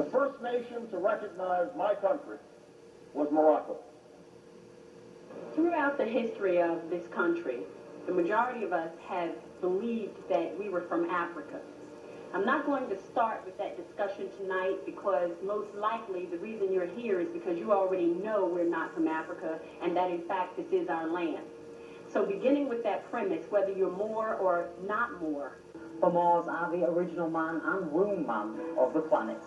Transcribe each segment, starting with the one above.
The first nation to recognize my country was Morocco. Throughout the history of this country, the majority of us have believed that we were from Africa. I'm not going to start with that discussion tonight because most likely the reason you're here is because you already know we're not from Africa and that in fact this is our land. So beginning with that premise, whether you're Moor or not Moor. The Moors are the original man and womb man of the planet.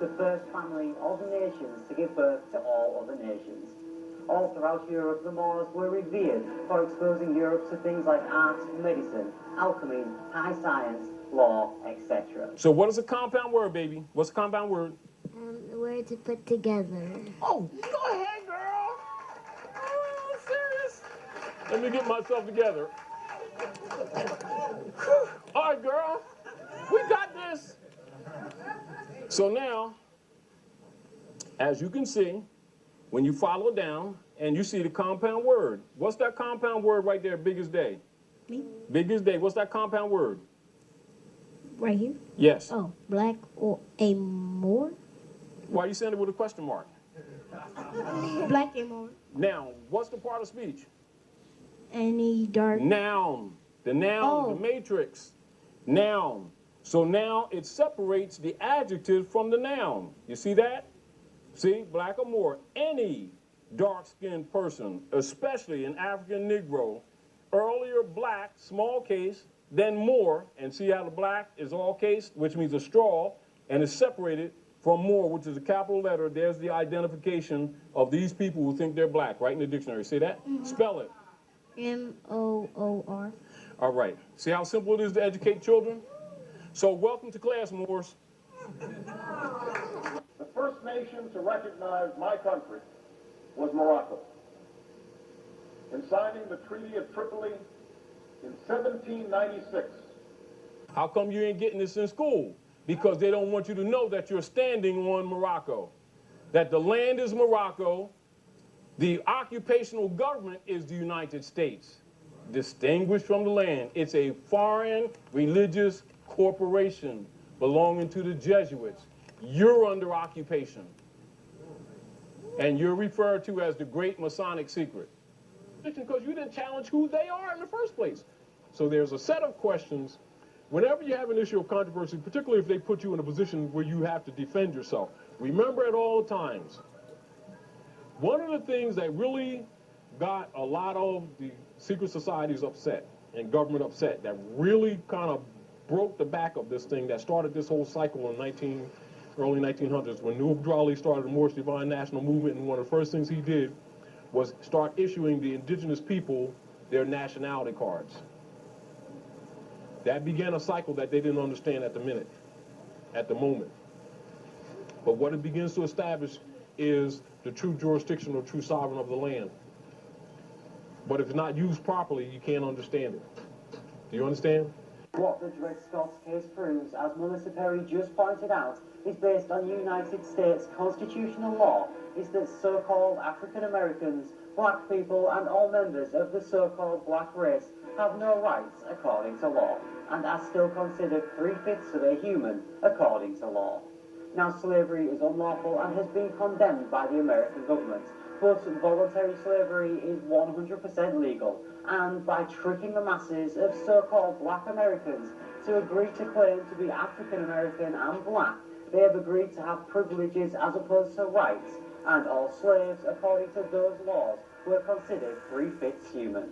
The first family of nations to give birth to all other nations. All throughout Europe, the Moors were revered for exposing Europe to things like art, medicine, alchemy, high science, law, etc. So what is a compound word, baby? What's a compound word? The word to put together. Oh, go ahead, girl. Oh, I'm serious. Let me get myself together. All right, girl. We got this. So now, as you can see, when you follow down and you see the compound word, what's that compound word right there, big as day? Me? Big as day. What's that compound word? Right here? Yes. Oh, black or Amoor? Why are you saying it with a question mark? Black Amoor. Now, what's the part of speech? Any dark? Noun. The noun, the matrix. Noun. So now it separates the adjective from the noun. You see that? See, black or more, any dark-skinned person, especially an African Negro, earlier black, small case, then more, and see how the black is all case, which means a straw, and is separated from more, which is a capital letter. There's the identification of these people who think they're black, right in the dictionary. See that? Mm-hmm. Spell it. M-O-O-R. All right. See how simple it is to educate children? So welcome to class, Moors. The first nation to recognize my country was Morocco. In signing the Treaty of Tripoli in 1796. How come you ain't getting this in school? Because they don't want you to know that you're standing on Morocco. That the land is Morocco, the occupational government is the United States. Distinguished from the land. It's a foreign religious corporation belonging to the Jesuits. You're under occupation. And you're referred to as the Great Masonic Secret. Because you didn't challenge who they are in the first place. So there's a set of questions. Whenever you have an issue of controversy, particularly if they put you in a position where you have to defend yourself, remember at all times, one of the things that really got a lot of the secret societies upset and government upset, that really kind of broke the back of this thing that started this whole cycle in early 1900s, when Nuh Ali started the Moorish Divine National Movement, and one of the first things he did was start issuing the indigenous people their nationality cards. That began a cycle that they didn't understand at the moment. But what it begins to establish is the true jurisdiction or true sovereign of the land. But if it's not used properly, you can't understand it. Do you understand? What the Dred Scott case proves, as Melissa Perry just pointed out, is based on United States constitutional law, is that so-called African Americans, black people, and all members of the so-called black race have no rights according to law, and are still considered 3/5 of a human according to law. Now, slavery is unlawful and has been condemned by the American government, but voluntary slavery is 100% legal, and by tricking the masses of so-called black Americans to agree to claim to be African American and black, they have agreed to have privileges as opposed to rights, and all slaves, according to those laws, were considered 3/5 human.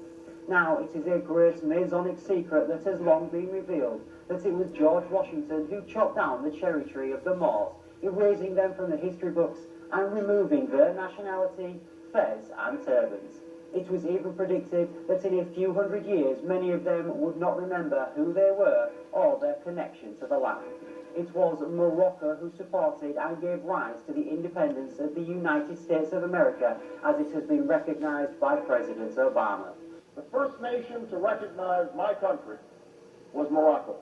Now, it is a great Masonic secret that has long been revealed that it was George Washington who chopped down the cherry tree of the Moors, erasing them from the history books and removing their nationality, fez and turbans. It was even predicted that in a few hundred years, many of them would not remember who they were or their connection to the land. It was Morocco who supported and gave rise to the independence of the United States of America as it has been recognized by President Obama. The first nation to recognize my country was Morocco.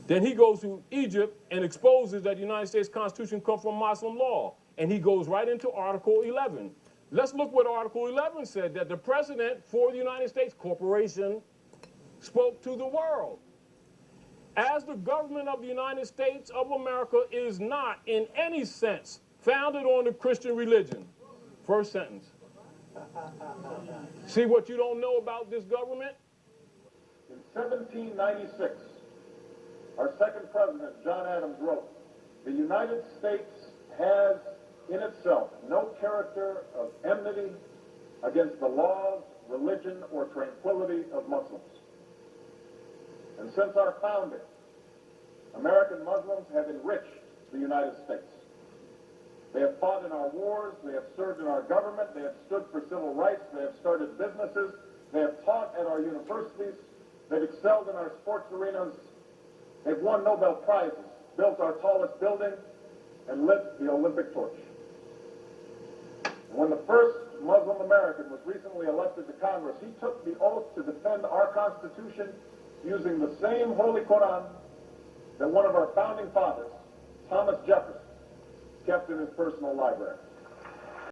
Then he goes to Egypt and exposes that the United States Constitution comes from Muslim law. And he goes right into Article 11. Let's look what Article 11 said, that the president for the United States Corporation spoke to the world. as the government of the United States of America is not in any sense founded on the Christian religion. First sentence. See what you don't know about this government? In 1796, our second president, John Adams, wrote, "The United States has in itself no character of enmity against the laws, religion, or tranquility of Muslims." And since our founding, American Muslims have enriched the United States. They have fought in our wars, they have served in our government, they have stood for civil rights, they have started businesses, they have taught at our universities, they've excelled in our sports arenas, they've won Nobel Prizes, built our tallest building, and lit the Olympic torch. And when the first Muslim American was recently elected to Congress, he took the oath to defend our Constitution using the same Holy Quran that one of our founding fathers, Thomas Jefferson, kept in his personal library.